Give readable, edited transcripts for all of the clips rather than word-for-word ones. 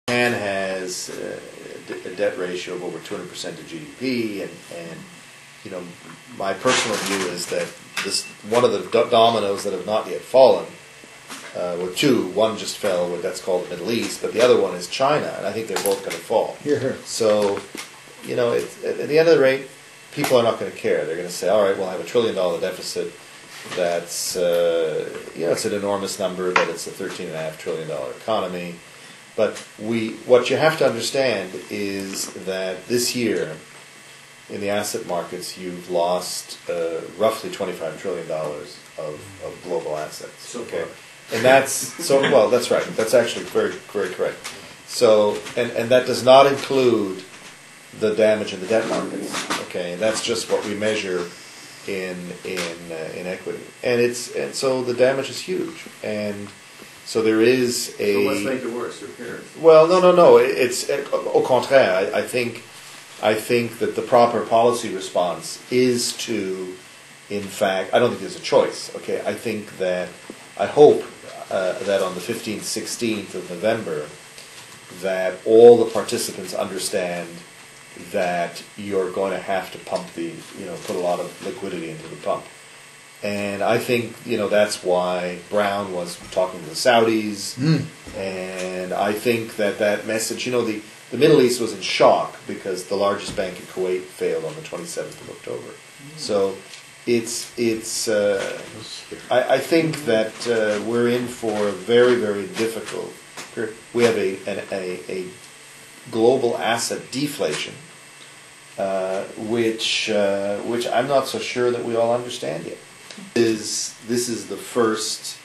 Japan has a debt ratio of over 200% of GDP, and you know, my personal view is that this one of the dominoes that have not yet fallen, with two, one just fell with that's called the Middle East, but the other one is China, and I think they're both going to fall. Here. So, you know, at the end of the rate, people are not going to care. They're going to say, all right, we'll have $1 trillion deficit. That's, it's an enormous number, but it's a $13.5 trillion economy. But what you have to understand is that this year, in the asset markets, you've lost roughly $25 trillion of global assets. So okay, far. And that's well. That's right. That's actually very, very correct. So, and that does not include the damage in the debt markets. Okay, and that's just what we measure in equity, and so the damage is huge, and so there is a. So let's make it worse. Who cares? Well, no. It's au contraire. I think that the proper policy response is to, in fact, I don't think there's a choice. Okay, I hope that on the 15th, 16th of November, that all the participants understand that you're going to have to put a lot of liquidity into the pump. And I think, that's why Brown was talking to the Saudis. And I think that message, the Middle East was in shock because the largest bank in Kuwait failed on the 27th of October. So I think that we're in for a very, very difficult period. We have a global asset deflation, which I'm not so sure that we all understand yet. This is the first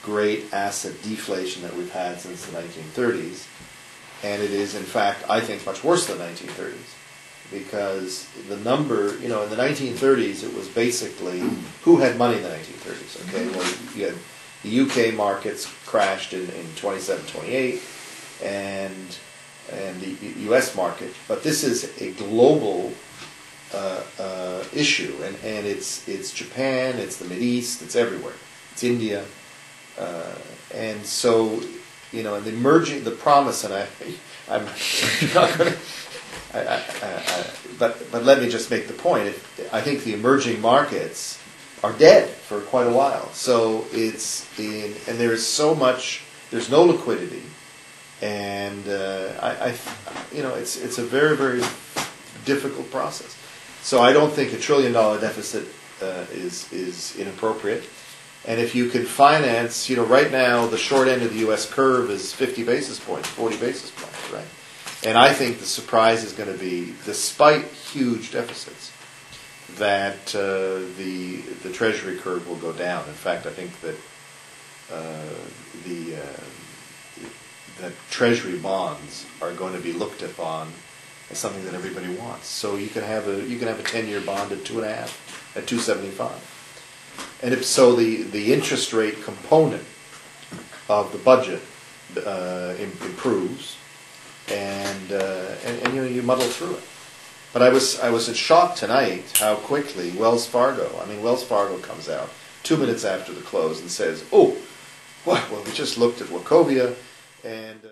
great asset deflation that we've had since the 1930s, and it is, in fact, I think, much worse than the 1930s, because the number, in the 1930s, it was basically who had money in the 1930s. Okay, well, you had the UK markets crashed in 27, 28, and the US market, but this is a global issue, and it's Japan, it's the Mideast, it's everywhere, it's India, and so and the promise, and I'm not going to. But let me just make the point. I think the emerging markets are dead for quite a while. So and there is so much. There's no liquidity, and it's a very, very difficult process. So I don't think $1 trillion deficit is inappropriate. And if you can finance, right now the short end of the U.S. curve is 50 basis points, 40 basis points, right? And I think the surprise is going to be, despite huge deficits, that the Treasury curve will go down. In fact, I think that that Treasury bonds are going to be looked upon as something that everybody wants. So you can have a 10-year bond at 2.5, at 2.75. And if so, the interest rate component of the budget improves, and you muddle through it. But I was shocked tonight how quickly Wells Fargo comes out 2 minutes after the close and says, "Oh, well, we just looked at Wachovia and."